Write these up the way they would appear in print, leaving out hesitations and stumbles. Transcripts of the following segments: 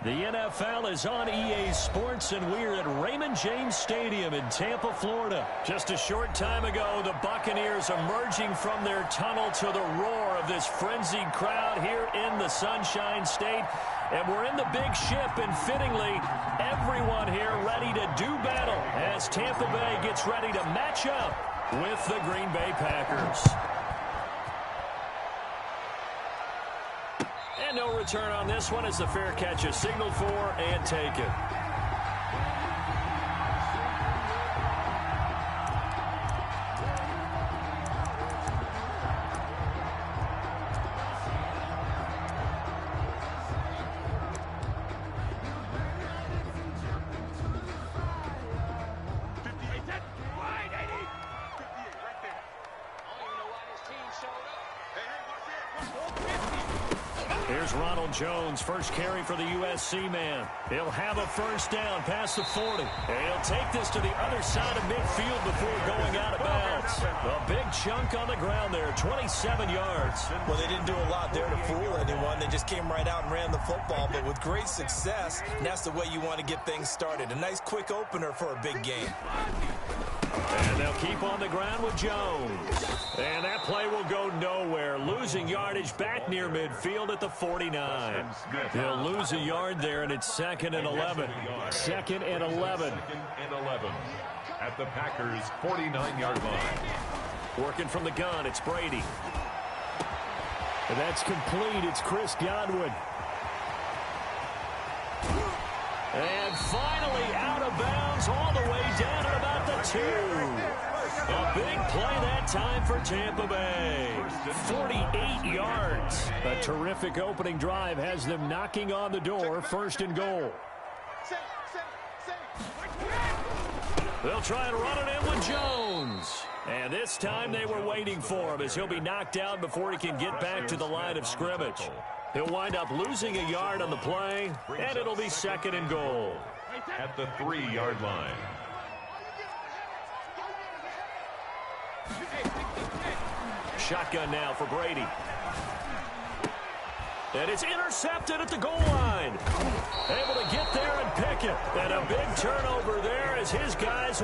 The NFL is on EA Sports, and we're at Raymond James Stadium in Tampa, Florida. Just a short time ago, the Buccaneers emerging from their tunnel to the roar of this frenzied crowd here in the Sunshine State. And we're in the big ship, and fittingly, everyone here ready to do battle as Tampa Bay gets ready to match up with the Green Bay Packers. And no return on this one as the fair catch is signaled for and taken. Here's Ronald Jones, first carry for the USC man. He'll have a first down past the 40. And he'll take this to the other side of midfield before going out of bounds. A big chunk on the ground there, 27 yards. Well, they didn't do a lot there to fool anyone. They just came right out and ran the football, but with great success, and that's the way you want to get things started. A nice quick opener for a big game. And they'll keep on the ground with Jones. And that play will go nowhere. Losing yardage back near midfield at the 49. He'll lose a yard there, and it's 2nd and 11. 2nd and 11. 2nd and 11 at the Packers' 49-yard line. Working from the gun, it's Brady. And that's complete. It's Chris Godwin. And finally out of bounds all the way down at about the 2. A big play that time for Tampa Bay. 48 yards. A terrific opening drive has them knocking on the door, 1st and goal. They'll try and run it in with Jones. And this time they were waiting for him as he'll be knocked down before he can get back to the line of scrimmage. He'll wind up losing a yard on the play, and it'll be 2nd and goal. At the 3-yard line. Shotgun now for Brady. And it's intercepted at the goal line. Able to get there and pick it. And a big turnover there as his guys...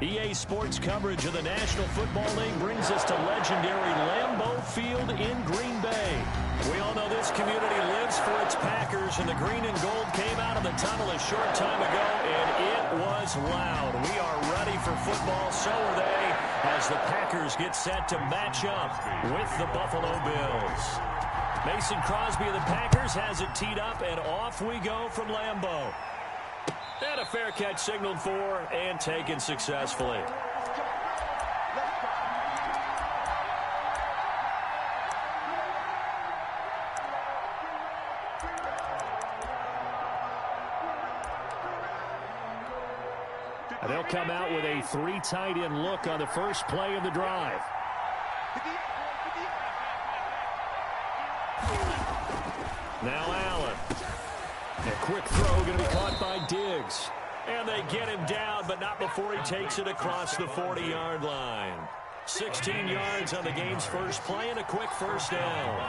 EA Sports coverage of the National Football League brings us to legendary Lambeau Field in Green Bay. We all know this community lives for its Packers, and the green and gold came out of the tunnel a short time ago, and it was loud. We are ready for football, so are they, as the Packers get set to match up with the Buffalo Bills. Mason Crosby of the Packers has it teed up, and off we go from Lambeau. And a fair catch signaled for and taken successfully. And they'll come out with a 3 tight end look on the first play of the drive. Now Allen. A quick throw going to be caught by Diggs. And they get him down, but not before he takes it across the 40-yard line. 16 yards on the game's first play and a quick first down.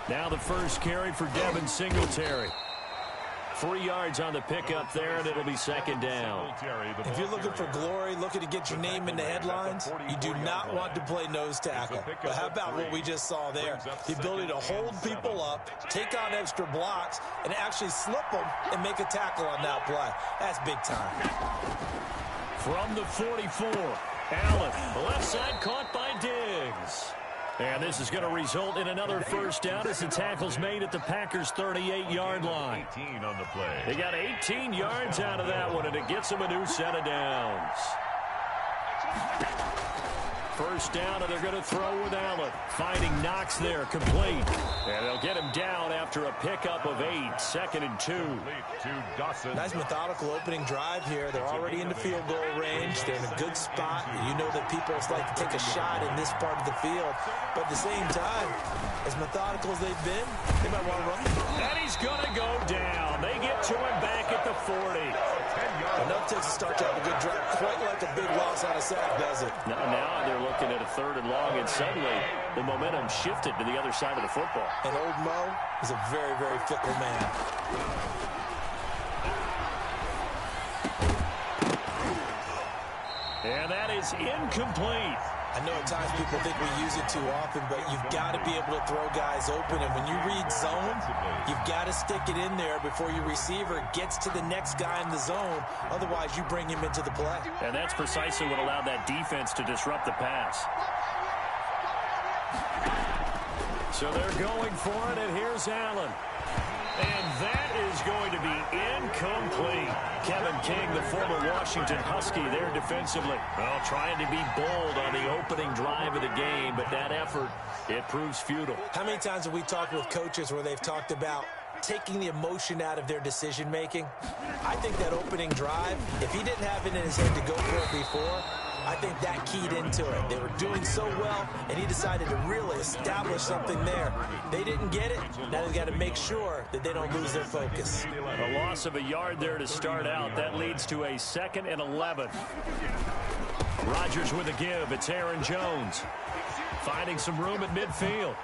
Now the first carry for Devin Singletary. 3 yards on the pickup there, and it'll be second down. If you're looking for glory, looking to get your name in the headlines, you do not want to play nose tackle. But how about what we just saw there? The ability to hold people up, take on extra blocks, and actually slip them and make a tackle on that play. That's big time. From the 44, Allen, left side caught by Diggs. And this is going to result in another first down as the tackle's made at the Packers' 38-yard line. 18 on the play. They got 18 yards out of that one, and it gets them a new set of downs. First down, and they're going to throw with Allen. Finding Knox there, complete. And they'll get him down after a pickup of 8, 2nd and 2. Nice methodical opening drive here. They're already in the field goal range. They're in a good spot. You know that people like to take a shot in this part of the field. But at the same time, as methodical as they've been, they might want to run. And he's going to go down. They get to him back at the 40. Enough takes to start to have a good drive. Quite like a big loss on a sack, does it? Now they're looking at a 3rd and long, and suddenly the momentum shifted to the other side of the football. And old Mo is a very, very fickle man. And that is incomplete. I know at times people think we use it too often, but you've got to be able to throw guys open. And when you read zone, you've got to stick it in there before your receiver gets to the next guy in the zone. Otherwise, you bring him into the play. And that's precisely what allowed that defense to disrupt the pass. So they're going for it, and here's Allen. And that is going to be incomplete. Kevin King, the former Washington Husky, there defensively. Well, trying to be bold on the opening drive of the game, but that effort, it proves futile. How many times have we talked with coaches where they've talked about taking the emotion out of their decision-making? I think that opening drive, if he didn't have it in his head to go for it before, I think that keyed into it. They were doing so well, and he decided to really establish something there. They didn't get it. Now they've got to make sure that they don't lose their focus. A loss of a yard there to start out. That leads to a 2nd and 11. Rodgers with a give. It's Aaron Jones. Finding some room at midfield.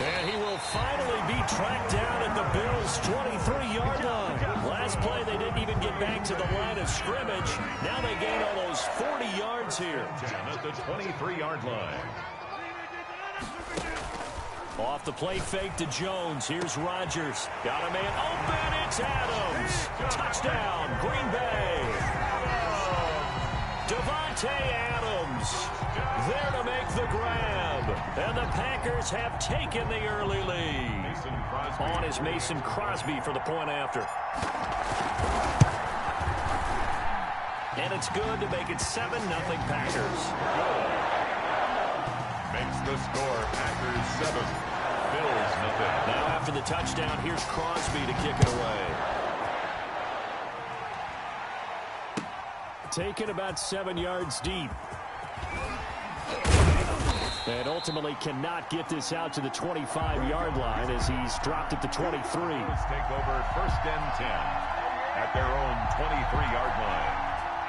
And he will finally be tracked down at the Bills' 23-yard line. Last play, they didn't even get back to the line of scrimmage. Now they gain almost 40 yards here. At the 23-yard line. Off the play fake to Jones. Here's Rodgers. Got a man open. It's Adams. Touchdown, Green Bay. Devontae Adams there to make the grab. And the Packers have taken the early lead. On is Mason Crosby for the point after. And it's good to make it 7-0 Packers. Makes the score Packers 7, Bills 0. Now after the touchdown, here's Crosby to kick it away. Taken about 7 yards deep. And ultimately cannot get this out to the 25-yard line as he's dropped at the 23. Take over 1st and 10 at their own 23-yard line.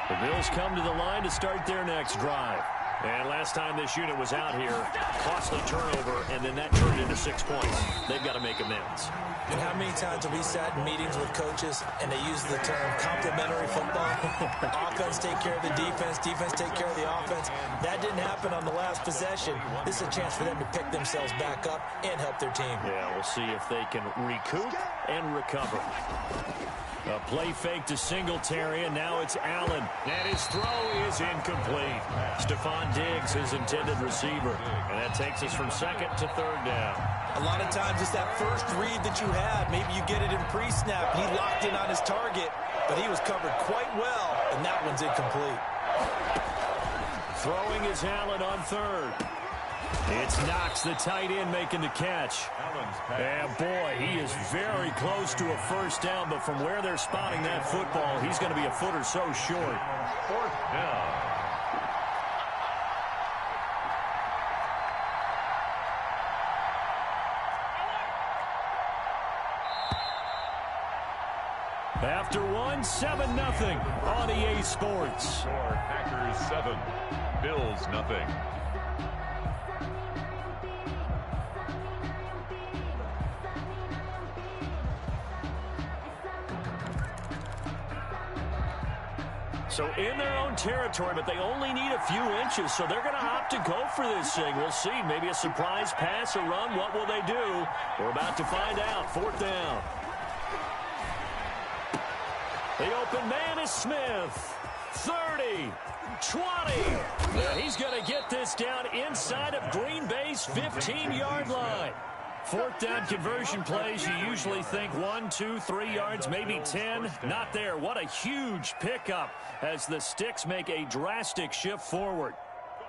The Bills come to the line to start their next drive. And last time this unit was out here, costly turnover, and then that turned into 6 points. They've got to make amends. And how many times have we sat in meetings with coaches and they use the term complementary football? Offense take care of the defense, defense take care of the offense. That didn't happen on the last possession. This is a chance for them to pick themselves back up and help their team. Yeah, we'll see if they can recoup and recover. A play fake to Singletary, and now it's Allen. And his throw is incomplete. Stephon Diggs, his intended receiver. And that takes us from 2nd to 3rd down. A lot of times it's that first read that you have. Maybe you get it in pre-snap. He locked in on his target, but he was covered quite well, and that one's incomplete. Throwing is Allen on 3rd. It's Knox, the tight end, making the catch. And boy, he is very close to a first down, but from where they're spotting that football, he's going to be a foot or so short. Fourth down. After one, 7-0 on EA Sports. Score Packers 7, Bills nothing. So in their own territory, but they only need a few inches, so they're going to opt to go for this thing. We'll see. Maybe a surprise pass, a run. What will they do? We're about to find out. Fourth down. The open man is Smith. 30, 20. And he's going to get this down inside of Green Bay's 15-yard line. Fourth down conversion plays, you usually think 1, 2, 3 yards, maybe 10. Not there. What a huge pickup as the Sticks make a drastic shift forward.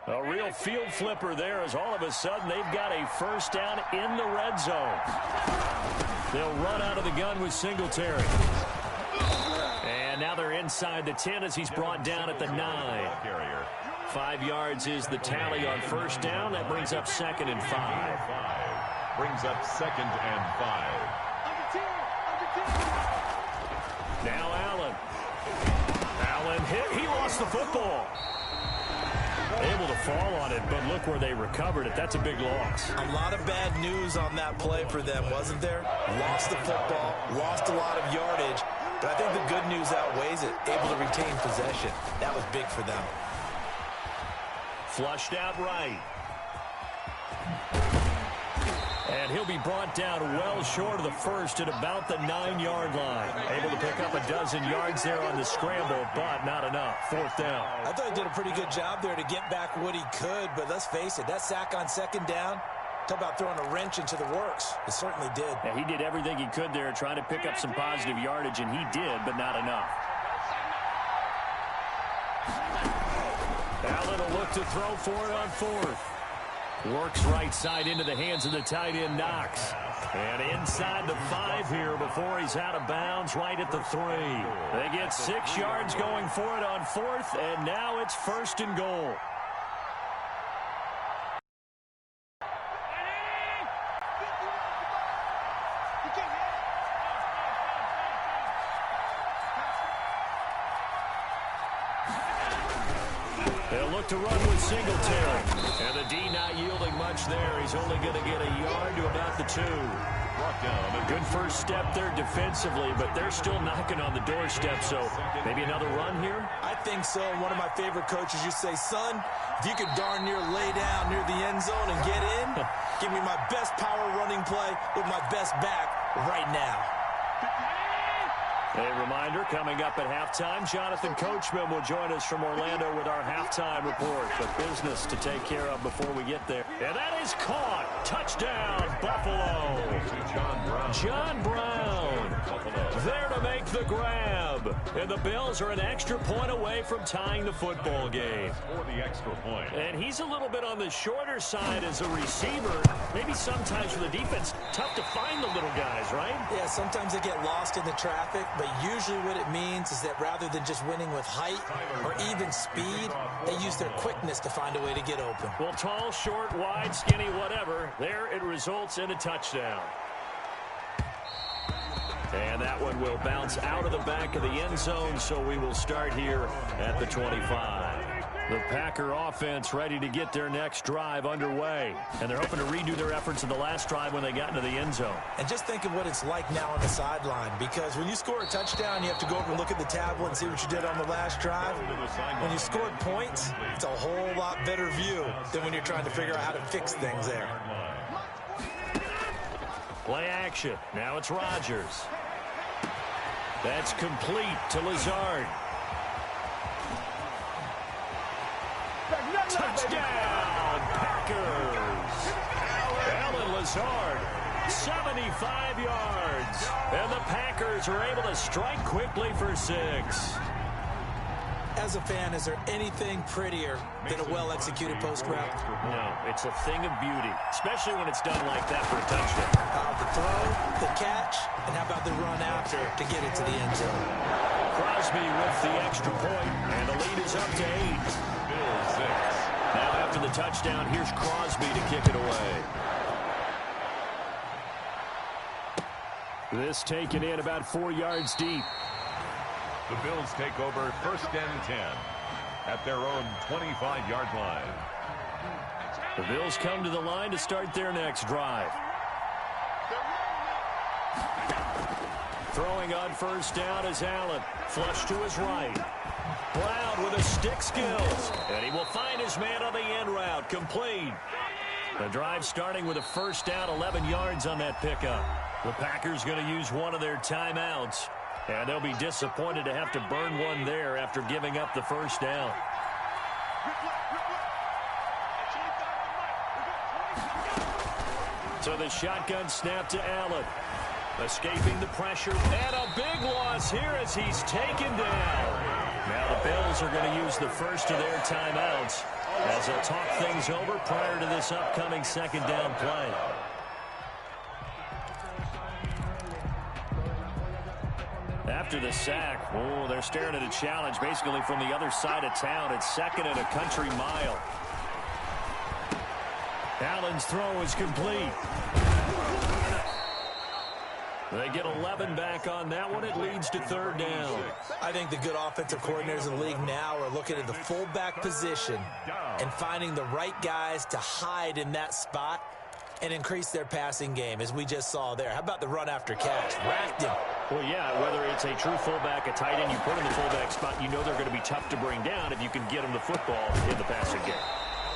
A real field flipper there as all of a sudden they've got a first down in the red zone. They'll run out of the gun with Singletary. And now they're inside the 10 as he's brought down at the 9. 5 yards is the tally on first down. That brings up 2nd and 5. Brings up 2nd and 5. Now Allen. Allen hit. He lost the football. Able to fall on it, but look where they recovered it. That's a big loss. A lot of bad news on that play for them, wasn't there? Lost the football, lost a lot of yardage, but I think the good news outweighs it. Able to retain possession. That was big for them. Flushed out right. And he'll be brought down well short of the first at about the 9-yard line. Able to pick up a dozen yards there on the scramble, but not enough. Fourth down. I thought he did a pretty good job there to get back what he could, but let's face it, that sack on 2nd down, talk about throwing a wrench into the works. It certainly did. Yeah, he did everything he could there trying to pick up some positive yardage, and he did, but not enough. Allen will look to throw for it on 4th. Works right side into the hands of the tight end, Knox. And inside the 5 here before he's out of bounds right at the 3. They get 6 yards going for it on 4th, and now it's 1st and goal. They'll look to run with Singletary. And the D not yielding much there. He's only going to get a yard to about the 2. A good first step there defensively, but they're still knocking on the doorstep, so maybe another run here? I think so. One of my favorite coaches used to say, son, if you could darn near lay down near the end zone and get in, give me my best power running play with my best back right now. A reminder, coming up at halftime, Jonathan Coachman will join us from Orlando with our halftime report. But business to take care of before we get there. And that is caught. Touchdown, Buffalo. John Brown there to make the grab. And the Bills are an extra point away from tying the football game. For the extra point. And he's a little bit on the shorter side as a receiver. Maybe sometimes for the defense, tough to find the little guys, right? Yeah, sometimes they get lost in the traffic, but usually what it means is that rather than just winning with height or even speed, they use their quickness to find a way to get open. Well, tall, short, wide, skinny, whatever, there it results in a touchdown. And that one will bounce out of the back of the end zone, so we will start here at the 25. The Packer offense ready to get their next drive underway. And they're hoping to redo their efforts in the last drive when they got into the end zone. And just think of what it's like now on the sideline, because when you score a touchdown, you have to go over and look at the tablet and see what you did on the last drive. When you scored points, it's a whole lot better view than when you're trying to figure out how to fix things there. Play action. Now it's Rodgers. That's complete to Lazard. Touchdown, Packers. Alan Lazard, 75 yards. And the Packers are able to strike quickly for 6. As a fan, is there anything prettier than a well-executed post route? No, it's a thing of beauty, especially when it's done like that for a touchdown. The throw, the catch, and how about the run after to get it to the end zone? Crosby with the extra point, and the lead is up to 8. Bills 6. Now after the touchdown, here's Crosby to kick it away. This taken in about 4 yards deep. The Bills take over 1st and 10 at their own 25-yard line. The Bills come to the line to start their next drive. Throwing on 1st down is Allen. Flush to his right. Brown with his stick skills. And he will find his man on the end route. Complete. The drive starting with a 1st down, 11 yards on that pickup. The Packers going to use one of their timeouts. And they'll be disappointed to have to burn one there after giving up the 1st down. So the shotgun snap to Allen. Escaping the pressure. And a big loss here as he's taken down. Now the Bills are going to use the first of their timeouts as they'll talk things over prior to this upcoming 2nd down play. After the sack, they're staring at a challenge basically from the other side of town. It's 2nd and a country mile. Allen's throw is complete. They get 11 back on that one. It leads to 3rd down. I think the good offensive coordinators in the league now are looking at the fullback position and finding the right guys to hide in that spot and increase their passing game, as we just saw there. How about the run after catch? Racked him. Well, yeah, whether it's a true fullback, a tight end, you put in the fullback spot, you know they're going to be tough to bring down if you can get them the football in the passing game.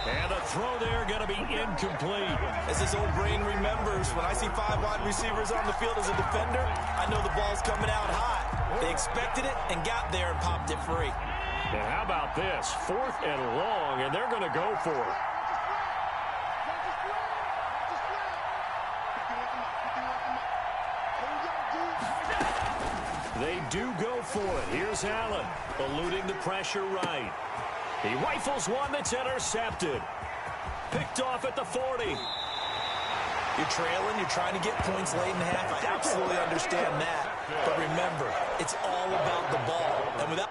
And the throw there going to be incomplete. As this old brain remembers, when I see 5 wide receivers on the field as a defender, I know the ball's coming out high. They expected it and got there and popped it free. And how about this? 4th and long, and they're going to go for it. They do go for it. Here's Allen, eluding the pressure right. He rifles one that's intercepted. Picked off at the 40. You're trailing, you're trying to get points late in the half. I absolutely understand that. But remember, it's all about the ball. And without...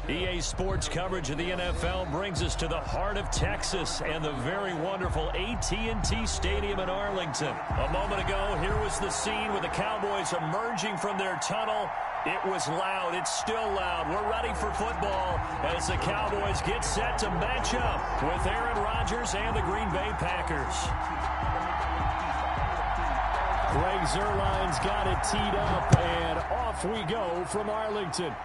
EA Sports coverage of the NFL brings us to the heart of Texas and the very wonderful AT&T Stadium in Arlington. A moment ago, here was the scene with the Cowboys emerging from their tunnel. It was loud. It's still loud. We're ready for football as the Cowboys get set to match up with Aaron Rodgers and the Green Bay Packers. Greg Zuerlein's got it teed up, and off we go from Arlington.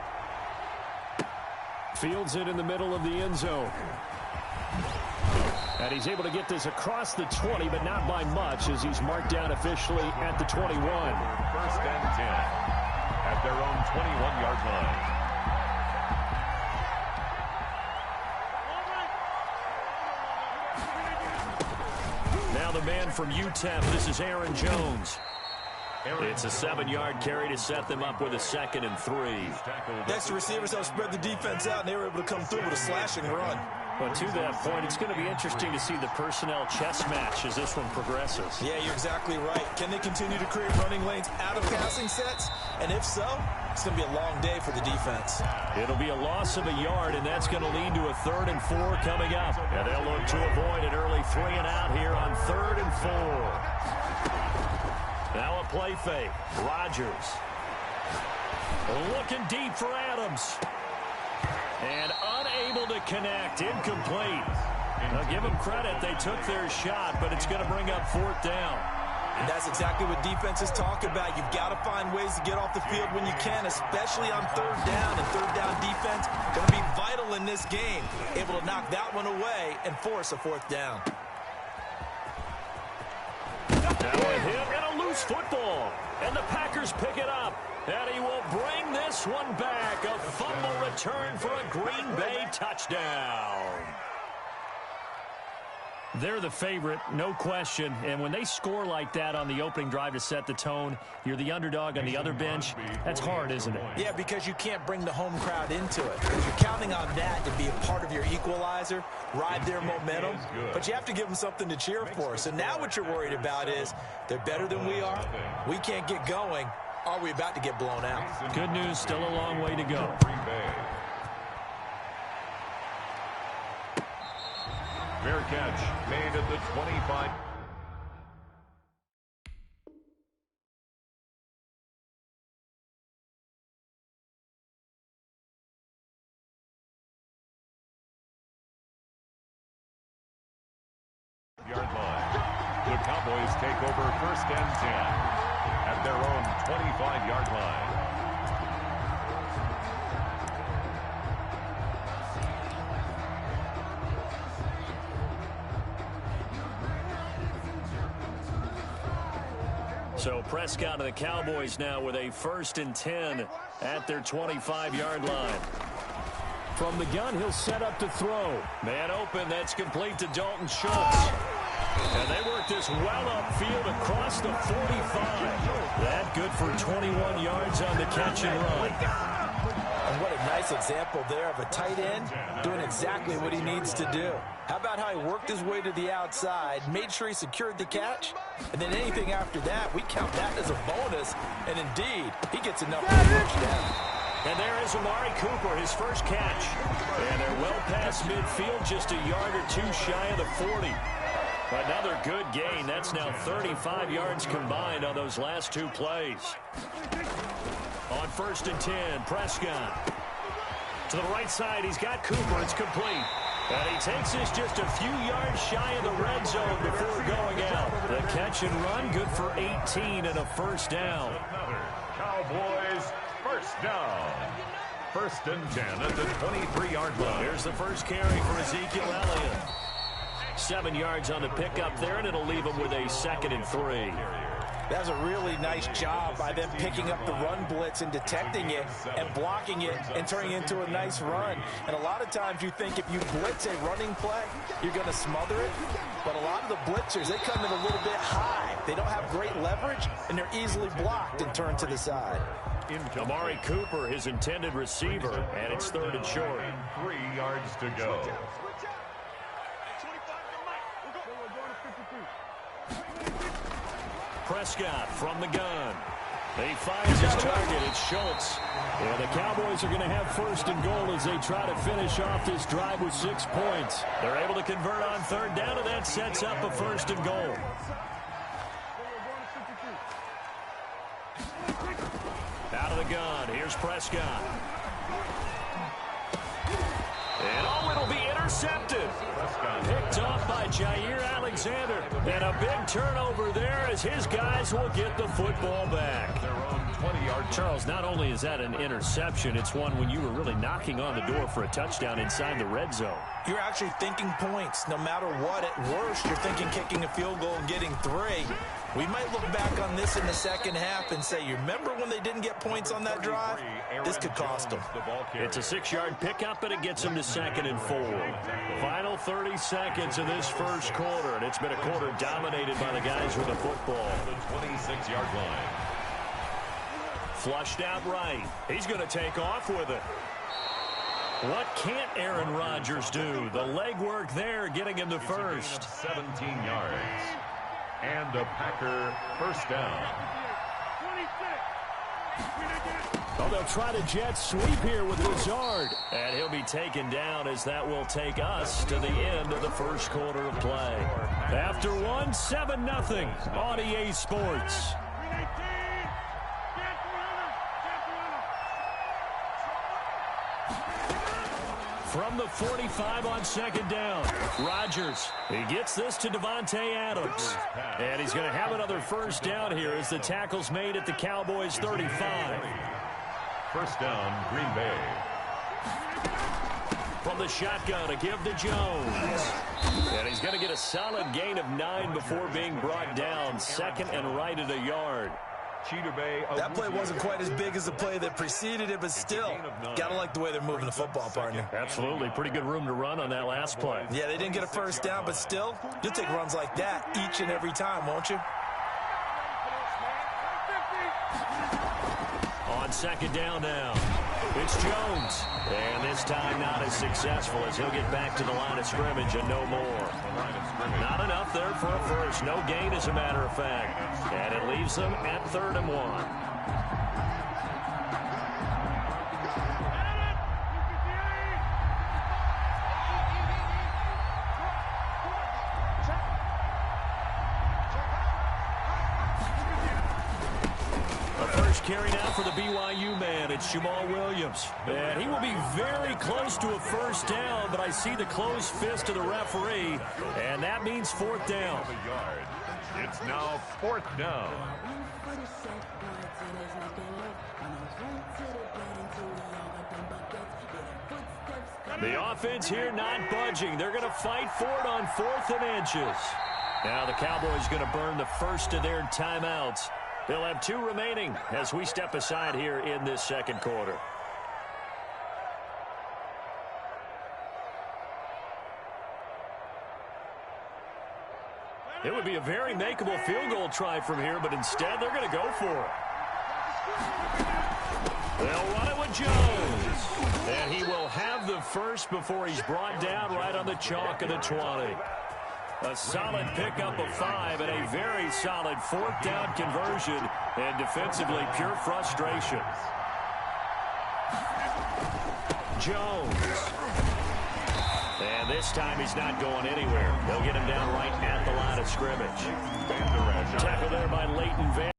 Fields it in the middle of the end zone. And he's able to get this across the 20, but not by much, as he's marked down officially at the 21. 1st and 10 at their own 21-yard line. Now the man from UTEP, this is Aaron Jones. It's a 7-yard carry to set them up with a 2nd and 3. Next, the receivers have spread the defense out, and they were able to come through with a slashing run. But to that point, it's going to be interesting to see the personnel chess match as this one progresses. Yeah, you're exactly right. Can they continue to create running lanes out of passing sets? And if so, it's going to be a long day for the defense. It'll be a loss of a yard, and that's going to lead to a 3rd and 4 coming up. And they'll look to avoid an early 3 and out here on 3rd and 4. Now a play fake. Rodgers. Looking deep for Adams. And unable to connect. Incomplete. Now give them credit. They took their shot, but it's going to bring up 4th down. And that's exactly what defenses talk about. You've got to find ways to get off the field when you can, especially on 3rd down. And 3rd down defense going to be vital in this game. Able to knock that one away and force a 4th down. Now a hit and a loose football. And the Packers pick it up. And he will bring this one back. A fumble return for a Green Bay touchdown. They're the favorite, no question. And when they score like that on the opening drive to set the tone, you're the underdog on the other bench. That's hard, isn't it? Yeah, because you can't bring the home crowd into it. Because you're counting on that to be a part of your equalizer, ride their momentum. But you have to give them something to cheer for. So now what you're worried about is they're better than we are. We can't get going. Are we about to get blown out? Good news, still a long way to go. Fair catch made at the 25. Yard line. The Cowboys take over 1st and 10 at their own 25-yard line. So Prescott and the Cowboys now with a 1st and 10 at their 25-yard line. From the gun, he'll set up to throw. Man open, that's complete to Dalton Schultz. And they work this well upfield across the 45. That good for 21 yards on the catch and run. And what a nice example there of a tight end doing exactly what he needs to do. How about how he worked his way to the outside, made sure he secured the catch, and then anything after that, we count that as a bonus. And indeed, he gets enough for a touchdown. And there is Amari Cooper, his first catch. And they're well past midfield, just a yard or two shy of the 40. Another good gain. That's now 35 yards combined on those last 2 plays. On 1st and 10, Prescott. To the right side, he's got Cooper. It's complete. And he takes this just a few yards shy of the red zone before going out. The catch and run, good for 18 and a 1st down. Cowboys, 1st down. 1st and 10 at the 23-yard line. Here's the first carry for Ezekiel Elliott. 7 yards on the pickup there, and it'll leave him with a 2nd and 3. That's a really nice job by them picking up the run blitz and detecting it and blocking it and turning it into a nice run. And a lot of times you think if you blitz a running play, you're going to smother it. But a lot of the blitzers, they come in a little bit high. They don't have great leverage, and they're easily blocked and turned to the side. Amari Cooper, his intended receiver, and it's 3rd and short. 3 yards to go. Prescott from the gun. He finds his target. It's Schultz. And the Cowboys are going to have 1st and goal as they try to finish off this drive with 6 points. They're able to convert on 3rd down, and that sets up a 1st and goal. Out of the gun. Here's Prescott. And it'll be intercepted. Picked off by Jair Alexander. And a big turnover there as his guys will get the football back. Their own 20-yard. Charles, not only is that an interception, it's one when you were really knocking on the door for a touchdown inside the red zone. You're actually thinking points. No matter what, at worst, you're thinking kicking a field goal and getting 3. We might look back on this in the second half and say, you remember when they didn't get points on that drive? This could cost them. It's a 6-yard pickup, and it gets them to 2nd and 4. Final 30 seconds of this first quarter, and it's been a quarter dominated by the guys with the football. The 26-yard line. Flushed out right. He's going to take off with it. What can't Aaron Rodgers do? The legwork there getting him the first. 17 yards. And a Packer first down. Oh, they'll try to jet sweep here with Lazard. And he'll be taken down as that will take us to the end of the first quarter of play. After one, 7-0 on EA Sports. From the 45 on second down, Rodgers. He gets this to Davante Adams. And he's going to have another first down here as the tackle's made at the Cowboys' 35. First down, Green Bay. From the shotgun, a give to Jones. And he's going to get a solid gain of 9 before being brought down. Second and right at a yard. That play wasn't quite as big as the play that preceded it, but still, gotta like the way they're moving the football, partner. Absolutely. Pretty good room to run on that last play. Yeah, they didn't get a first down, but still, you'll take runs like that each and every time, won't you? On second down now, it's Jones. And this time not as successful as he'll get back to the line of scrimmage and no more. Not enough there for a first. No gain, as a matter of fact. And it leaves them at 3rd and 1. Carry now for the BYU man. It's Jamal Williams. And he will be very close to a first down, but I see the closed fist of the referee, and that means 4th down. It's now 4th down. The offense here not budging. They're going to fight for it on 4th and inches. Now the Cowboys going to burn the first of their timeouts. They'll have 2 remaining as we step aside here in this second quarter. It would be a very makeable field goal try from here, but instead they're going to go for it. They'll run it with Jones. And he will have the first before he's brought down right on the chalk of the 20. A solid pickup of 5 and a very solid 4th down conversion, and defensively pure frustration. Jones. And this time he's not going anywhere. They'll get him down right at the line of scrimmage. Tackle there by Leighton Van.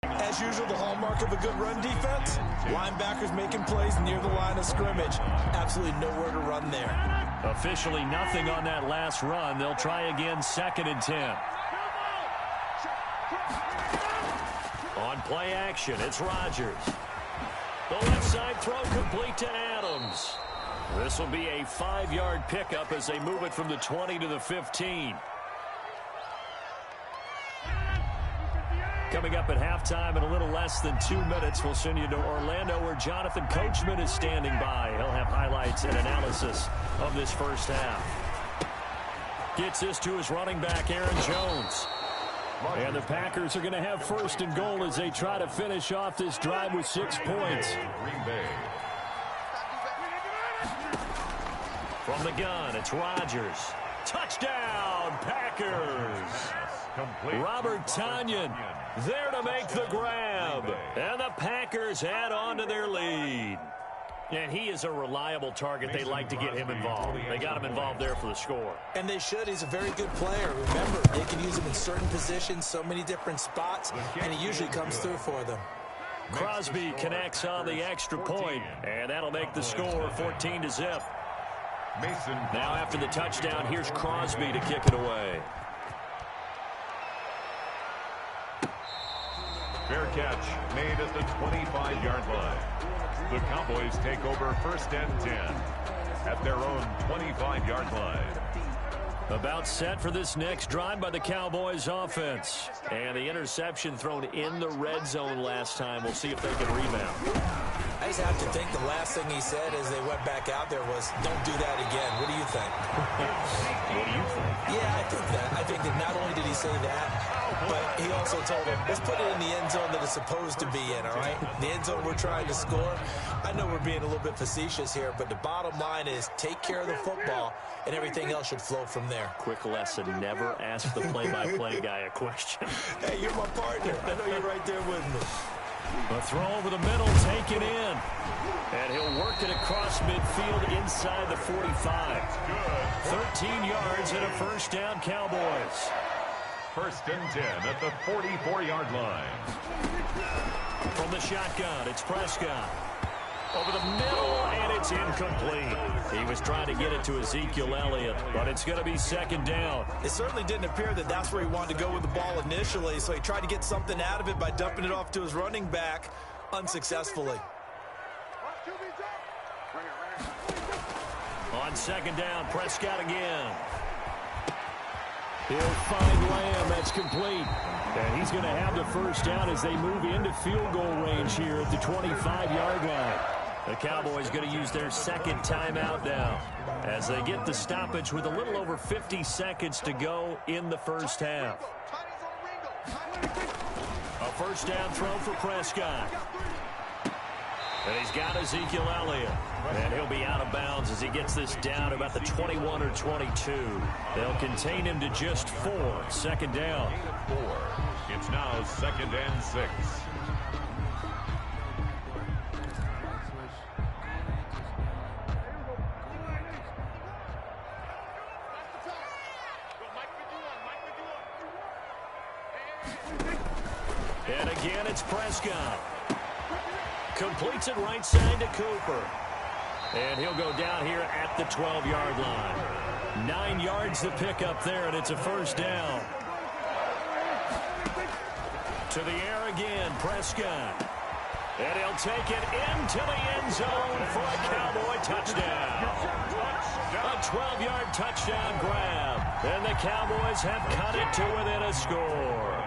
As usual, the hallmark of a good run defense, linebackers making plays near the line of scrimmage. Absolutely nowhere to run there. Officially nothing on that last run. They'll try again, 2nd and 10. On play action, it's Rodgers. The left side throw complete to Adams. This will be a 5-yard pickup as they move it from the 20 to the 15. Coming up at halftime in a little less than 2 minutes, we'll send you to Orlando where Jonathan Coachman is standing by. He'll have highlights and analysis of this first half. Gets this to his running back, Aaron Jones. And the Packers are going to have 1st and goal as they try to finish off this drive with 6 points. From the gun, it's Rodgers. Touchdown, Packers! Robert Tonyan there to make the grab. And the Packers add on to their lead. And he is a reliable target. They like to get him involved. They got him involved there for the score. And they should. He's a very good player. Remember, they can use him in certain positions, so many different spots, and he usually comes through for them. Crosby connects on the extra point, and that'll make the score 14-0. Now after the touchdown, here's Crosby to kick it away. Fair catch made at the 25-yard line. The Cowboys take over 1st and 10 at their own 25-yard line. About set for this next drive by the Cowboys offense. And the interception thrown in the red zone last time. We'll see if they can rebound. I just have to think the last thing he said as they went back out there was, don't do that again. What do you think? What do you think? Yeah, I think that. I think that not only did he say that, But he also told him, let's put it in the end zone that it's supposed to be in, all right? The end zone we're trying to score. I know we're being a little bit facetious here, but the bottom line is take care of the football, and everything else should flow from there. Quick lesson, never ask the play-by-play guy a question. Hey, you're my partner. I know you're right there with me. A throw over the middle, taken in. And he'll work it across midfield inside the 45. 13 yards and a first down, Cowboys. First and 10 at the 44-yard line. From the shotgun, it's Prescott. Over the middle, and it's incomplete. He was trying to get it to Ezekiel Elliott, but it's going to be second down. It certainly didn't appear that that's where he wanted to go with the ball initially, so he tried to get something out of it by dumping it off to his running back unsuccessfully. On second down, Prescott again. He'll find Lamb. That's complete. And he's going to have the first down as they move into field goal range here at the 25-yard line. The Cowboys going to use their second timeout now as they get the stoppage with a little over 50 seconds to go in the first half. A first down throw for Prescott. And he's got Ezekiel Elliott. And he'll be out of bounds as he gets this down about the 21 or 22. They'll contain him to just 4. Second down. 4. It's now second and 6. And again, it's Prescott. Completes it right side to Cooper. And he'll go down here at the 12-yard line. 9 yards to pick up there, and it's a first down. To the air again, Prescott. And he'll take it into the end zone for a Cowboy touchdown. A 12-yard touchdown grab. And the Cowboys have cut it to within a score.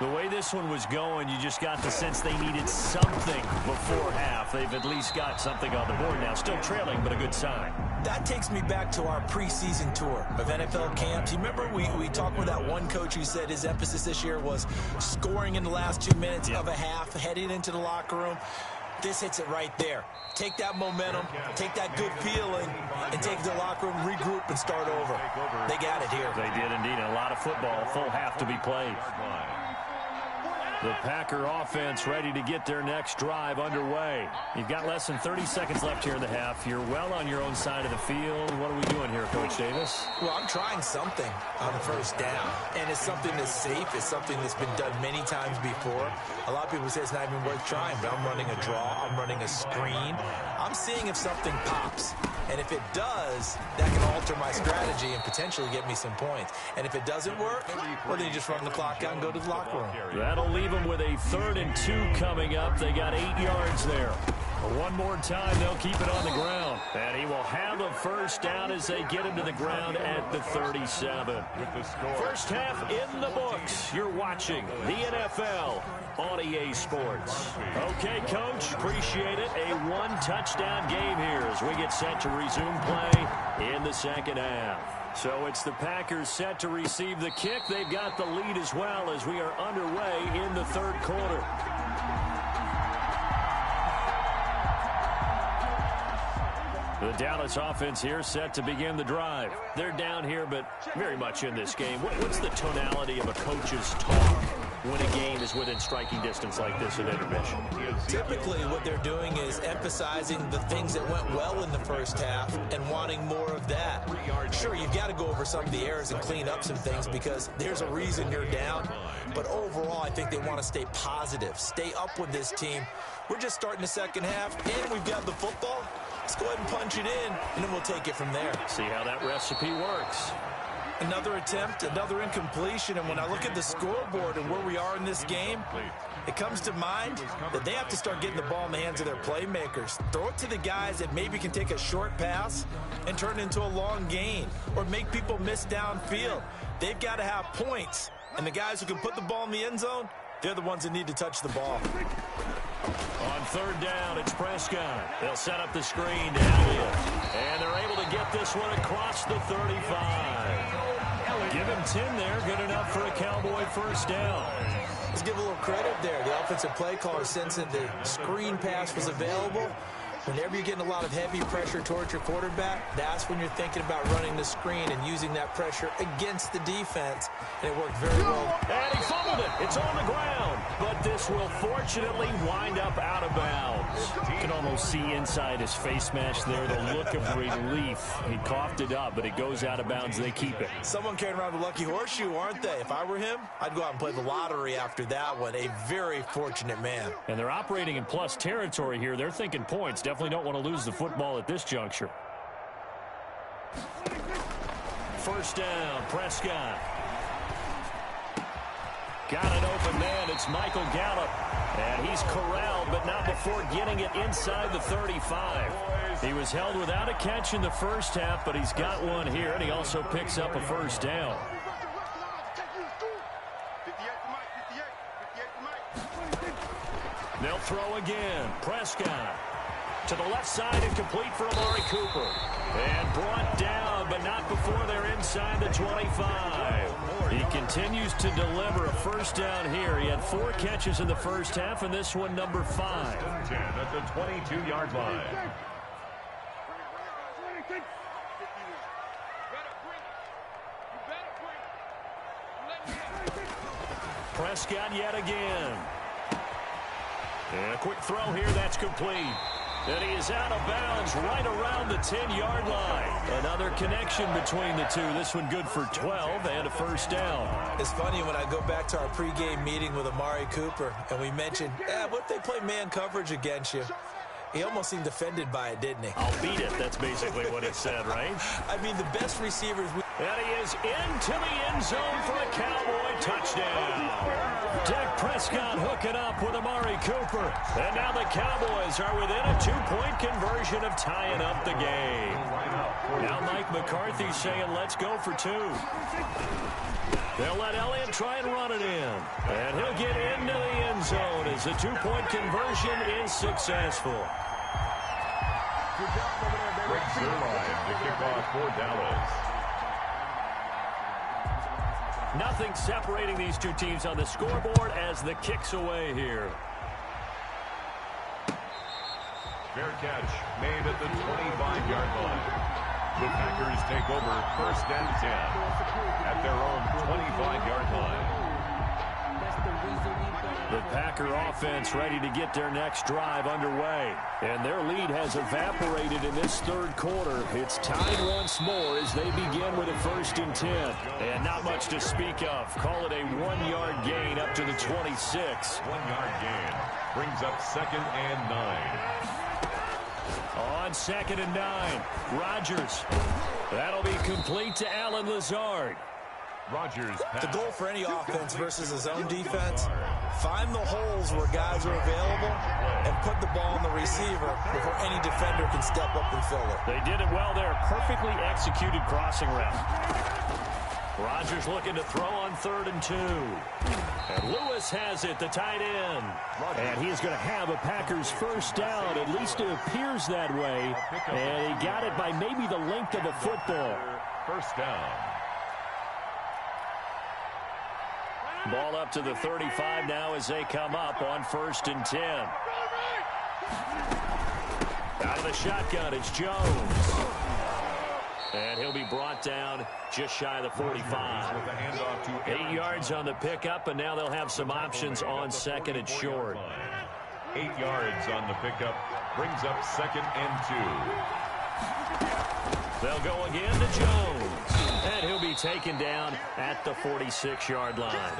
The way this one was going, you just got the sense they needed something before half. They've at least got something on the board now. Still trailing, but a good sign. That takes me back to our preseason tour of NFL camps. You remember we talked with that one coach who said his emphasis this year was scoring in the last 2 minutes of a half, heading into the locker room. This hits it right there. Take that momentum, take that good feeling, and take it to the locker room, regroup, and start over. They got it here. They did indeed. A lot of football, full half to be played. The Packer offense ready to get their next drive underway. You've got less than 30 seconds left here in the half. You're well on your own side of the field. What are we doing here, Coach Davis? Well, I'm trying something on the first down, and it's something that's safe. It's something that's been done many times before. A lot of people say it's not even worth trying, but I'm running a draw. I'm running a screen. I'm seeing if something pops. And if it does, that can alter my strategy and potentially get me some points. And if it doesn't work, well, then you just run the clock out and go to the locker room. That'll leave them with a 3rd and 2 coming up. They got 8 yards there. One more time, they'll keep it on the ground. And he will have a first down as they get him to the ground at the 37. First half in the books. You're watching the NFL on EA Sports. Okay, Coach, appreciate it. A 1-touchdown game here as we get set to resume play in the second half. So it's the Packers set to receive the kick. They've got the lead as well as we are underway in the 3rd quarter. The Dallas offense here set to begin the drive. They're down here, but very much in this game. What's the tonality of a coach's talk when a game is within striking distance like this at intermission? Typically, what they're doing is emphasizing the things that went well in the first half and wanting more of that. Sure, you've got to go over some of the errors and clean up some things because there's a reason you're down. But overall, I think they want to stay positive, stay up with this team. We're just starting the second half, and we've got the football. Let's go ahead and punch it in, and then we'll take it from there. See how that recipe works. Another attempt, another incompletion, and when I look at the scoreboard and where we are in this game, it comes to mind that they have to start getting the ball in the hands of their playmakers. Throw it to the guys that maybe can take a short pass and turn it into a long gain or make people miss downfield. They've got to have points, and the guys who can put the ball in the end zone, they're the ones that need to touch the ball. On 3rd down, it's Prescott. They'll set up the screen to Elliott. And they're able to get this one across the 35. Give him 10 there. Good enough for a Cowboy first down. Let's give a little credit there. The offensive play caller sensing the screen pass was available. Whenever you're getting a lot of heavy pressure towards your quarterback, that's when you're thinking about running the screen and using that pressure against the defense. And it worked very well. And he fumbled it. It's on the ground. But this will fortunately wind up out of bounds. You can almost see inside his face mask there the look of relief. He coughed it up, but it goes out of bounds. They keep it. Someone carrying around the lucky horseshoe, aren't they? If I were him, I'd go out and play the lottery after that one. A very fortunate man. And they're operating in plus territory here. They're thinking points. Definitely don't want to lose the football at this juncture. First down, Prescott. Got an open man. It's Michael Gallup. And he's corralled, but not before getting it inside the 35. He was held without a catch in the first half, but he's got one here, and he also picks up a first down. They'll throw again. Prescott to the left side and complete for Amari Cooper. And brought down, but not before they're inside the 25. He continues to deliver a first down here. He had 4 catches in the first half, and this one number 5. 10 at the 22-yard line. Prescott yet again. And a quick throw here, that's complete. And he is out of bounds right around the 10-yard line. Another connection between the two. This one good for 12 and a first down. It's funny when I go back to our pregame meeting with Amari Cooper, and we mentioned, what if they play man coverage against you? He almost seemed offended by it, didn't he? I'll beat it. That's basically what he said, right? I mean, the best receivers... And he is into the end zone for a Cowboy touchdown. Dak Prescott hooking up with Amari Cooper. And now the Cowboys are within a 2-point conversion of tying up the game. Now Mike McCarthy saying, let's go for 2. They'll let Elliott try and run it in. And he'll get into the end zone as the 2-point conversion is successful. Rick Zerline to kick off for Dallas. Nothing separating these two teams on the scoreboard as the kick's away here. Fair catch made at the 25-yard line. The Packers take over first and 10 at their own 25-yard line. The Packer offense ready to get their next drive underway. And their lead has evaporated in this third quarter. It's tied once more as they begin with a first and 10. And not much to speak of. Call it a 1-yard gain up to the 26. 1-yard gain brings up second and 9. On second and 9, Rodgers. That'll be complete to Allen Lazard. Rodgers pass. The goal for any offense versus his own defense, find the holes where guys are available and put the ball on the receiver before any defender can step up and fill it. They did it well there. Perfectly executed crossing route. Rodgers looking to throw on 3rd and 2. And Lewis has it, the tight end. And he is going to have a Packers first down. At least it appears that way. And he got it by maybe the length of a football. First down. Ball up to the 35 now as they come up on 1st and 10. Out of the shotgun, it's Jones. And he'll be brought down just shy of the 45. 8 yards on the pickup, and now they'll have some options on 2nd and short. 8 yards on the pickup brings up 2nd and 2. They'll go again to Jones. And he'll be taken down at the 46-yard line.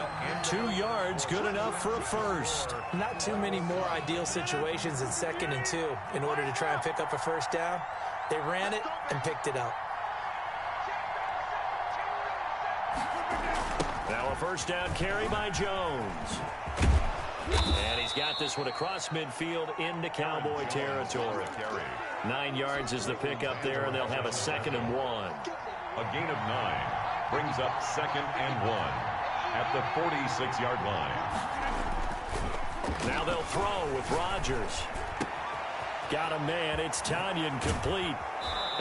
2 yards, good enough for a first. Not too many more ideal situations in 2nd and 2 in order to try and pick up a first down. They ran it and picked it up. Now a first down carry by Jones. And he's got this one across midfield into Cowboy territory. 9 yards is the pickup there, and they'll have a 2nd and 1. A gain of 9 brings up 2nd and 1 at the 46-yard line. Now they'll throw with Rodgers. Got a man. It's Tanyan complete.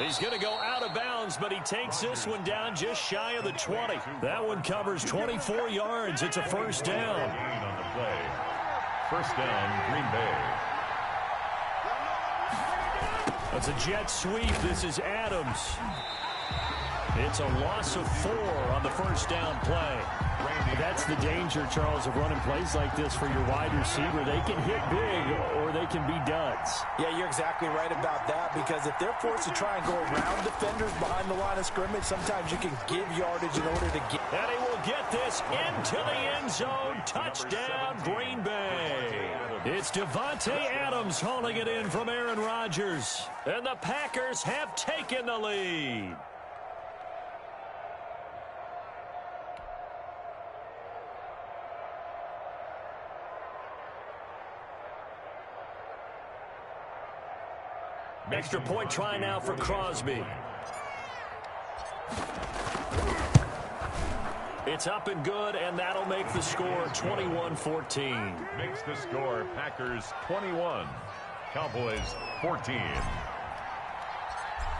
He's going to go out of bounds, but he takes this one down just shy of the 20. That one covers 24 yards. It's a first down. On the play. First down, Green Bay. It's a jet sweep. This is Adams. It's a loss of 4 on the first down play. That's the danger, Charles, of running plays like this for your wide receiver. They can hit big or they can be duds. Yeah, you're exactly right about that, because if they're forced to try and go around defenders behind the line of scrimmage, sometimes you can give yardage in order to get. And he will get this into the end zone. Touchdown, Green Bay. It's Devontae Adams hauling it in from Aaron Rodgers. And the Packers have taken the lead. Extra point try now for Crosby. It's up and good, and that'll make the score 21-14. Makes the score Packers 21, Cowboys 14.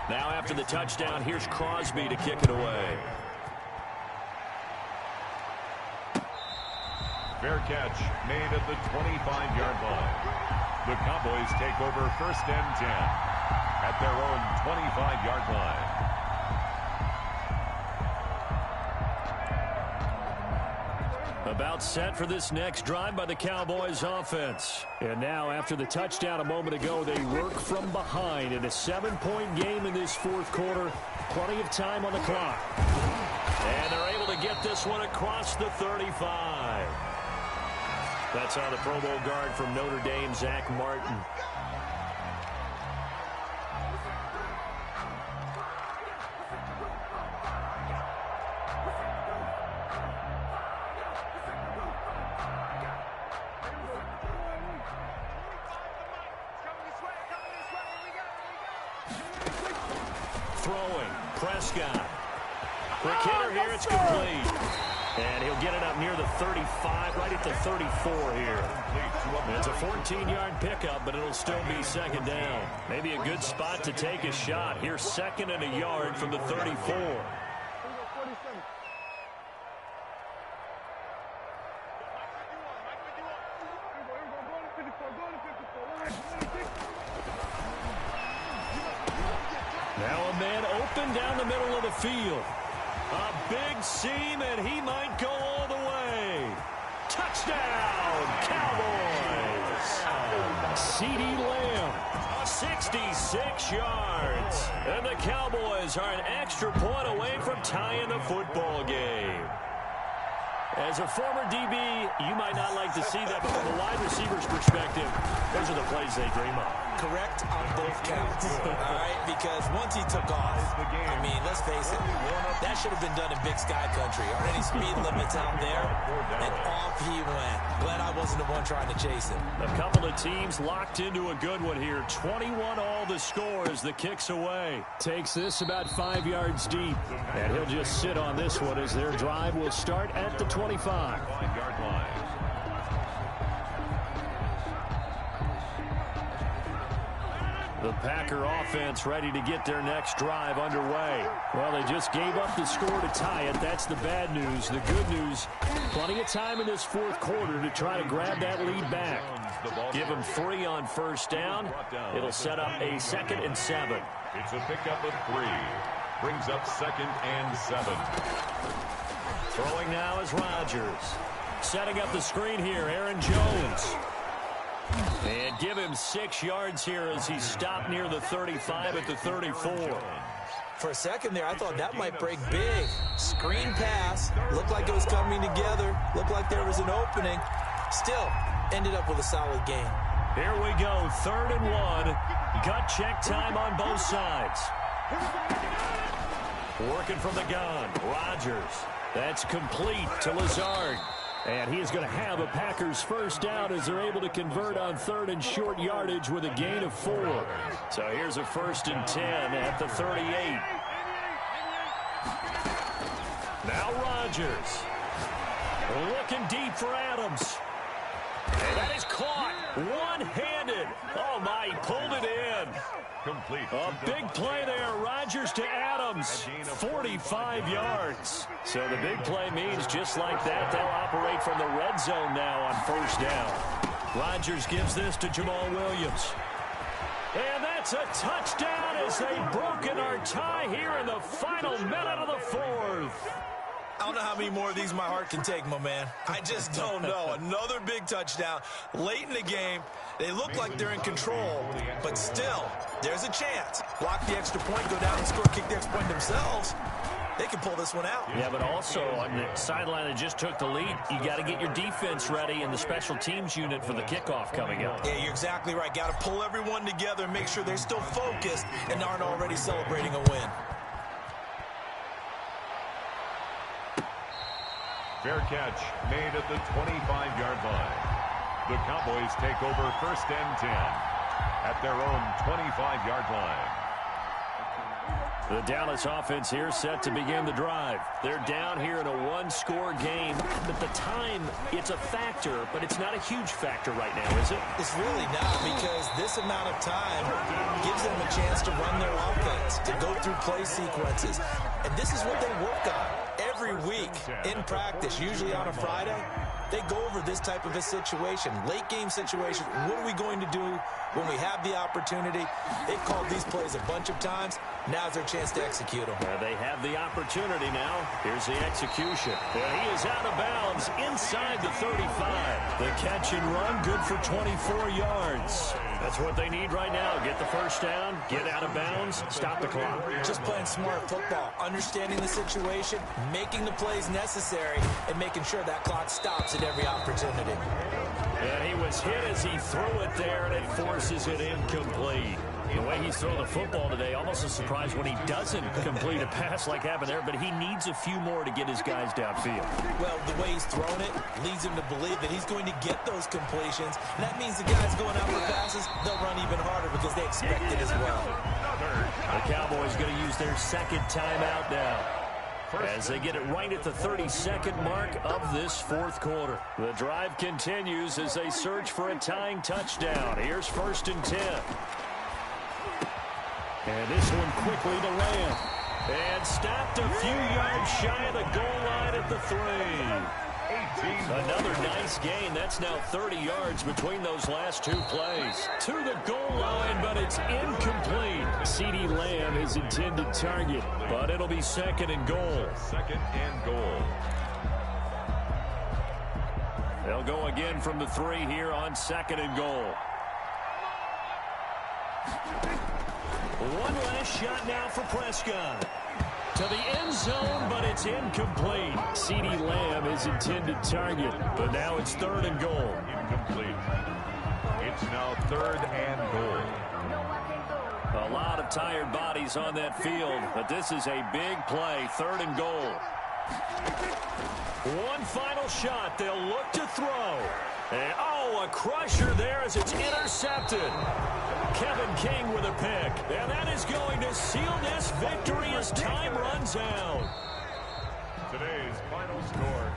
Now after the touchdown, here's Crosby to kick it away. Fair catch made at the 25-yard line. The Cowboys take over first and 10 at their own 25-yard line. About set for this next drive by the Cowboys offense. And now after the touchdown a moment ago, they work from behind in a 7-point game in this fourth quarter. Plenty of time on the clock. And they're able to get this one across the 35. That's on the Pro Bowl guard from Notre Dame, Zach Martin. Throwing, Prescott. For Kidder here, it's complete. And he'll get it up near the 35, right at the 34 here. It's a 14-yard pickup, but it'll still be second down. Maybe a good spot to take a shot. Here's second and a yard from the 34. Now a man open down the middle of the field. A big seam, and he might go all the way. Touchdown, Cowboys. CeeDee Lamb, 66 yards. And the Cowboys are an extra point away from tying the football game. As a former DB, you might not like to see that, but from a wide receiver's perspective, those are the plays they dream of. Correct on both counts, all right? Because once he took off, I mean, let's face it, that should have been done in Big Sky Country. Aren't any speed limits out there? And off he went. Glad I wasn't the one trying to chase him. A couple of teams locked into a good one here. 21 all the score as the kick's away. Takes this about 5 yards deep. And he'll just sit on this one as their drive will start at the 25. 5-yard line. The Packer offense ready to get their next drive underway. Well, they just gave up the score to tie it. That's the bad news. The good news, plenty of time in this fourth quarter to try to grab that lead back. Give them 3 on first down. It'll set up a 2nd and 7. It's a pickup of 3. Brings up 2nd and 7. Throwing now is Rodgers. Setting up the screen here, Aaron Jones. And give him 6 yards here as he stopped near the 35 at the 34. For a second there, I thought that might break big. Screen pass. Looked like it was coming together. Looked like there was an opening. Still, ended up with a solid game. Here we go, 3rd and 1. Gut check time on both sides. Working from the gun, Rodgers. That's complete to Lazard. And he is going to have a Packers first down as they're able to convert on 3rd and short yardage with a gain of 4. So here's a 1st and 10 at the 38. Now Rodgers. Looking deep for Adams. And that is caught one-handed. Oh, my, he pulled it in. Complete. A big play there. Rodgers to Adams. 45 yards. So the big play means just like that, they'll operate from the red zone now on first down. Rodgers gives this to Jamal Williams. And that's a touchdown as they've broken our tie here in the final minute of the fourth. I don't know how many more of these my heart can take, my man. I just don't know. Another big touchdown late in the game. They look like they're in control, but still, there's a chance. Block the extra point, go down and score, kick the extra point themselves. They can pull this one out. Yeah, but also on the sideline that just took the lead, you got to get your defense ready and the special teams unit for the kickoff coming up. Yeah, you're exactly right. Got to pull everyone together and make sure they're still focused and aren't already celebrating a win. Fair catch made at the 25-yard line. The Cowboys take over first and 10 at their own 25-yard line. The Dallas offense here set to begin the drive. They're down here in a one-score game. At the time, it's a factor, but it's not a huge factor right now, is it? It's really not, because this amount of time gives them a chance to run their offense, to go through play sequences. And this is what they work on every week in practice, usually on a Friday. They go over this type of a situation, late game situation. What are we going to do when we have the opportunity? They've called these plays a bunch of times. Now's their chance to execute them. They have the opportunity now. Here's the execution. And he is out of bounds inside the 35. The catch and run, good for 24 yards. That's what they need right now. Get the first down, get out of bounds, stop the clock. Just playing smart football, understanding the situation, making the plays necessary, and making sure that clock stops at every opportunity. And he was hit as he threw it there, and it forces it incomplete. The way he's throwing the football today, almost a surprise when he doesn't complete a pass like happened there, but he needs a few more to get his guys downfield. Well, the way he's thrown it leads him to believe that he's going to get those completions, and that means the guys going out for passes, they'll run even harder because they expect it as well. The Cowboys going to use their second timeout now, as they get it right at the 32nd mark of this fourth quarter. The drive continues as they search for a tying touchdown. Here's first and 10. And this one quickly to Lamb. And stopped a few yards shy of the goal line at the 3. Another nice gain. That's now 30 yards between those last two plays. To the goal line, but it's incomplete. CeeDee Lamb is intended target, but it'll be second and goal. Second and goal. They'll go again from the 3 here on second and goal. One last shot now for Prescott. To the end zone, but it's incomplete. CeeDee Lamb is intended target, but now it's third and goal. Incomplete. It's now third and goal. A lot of tired bodies on that field, but this is a big play, third and goal. One final shot. They'll look to throw. And, a crusher there as it's intercepted. Kevin King with a pick. And that is going to seal this victory as time runs out. Today's final score.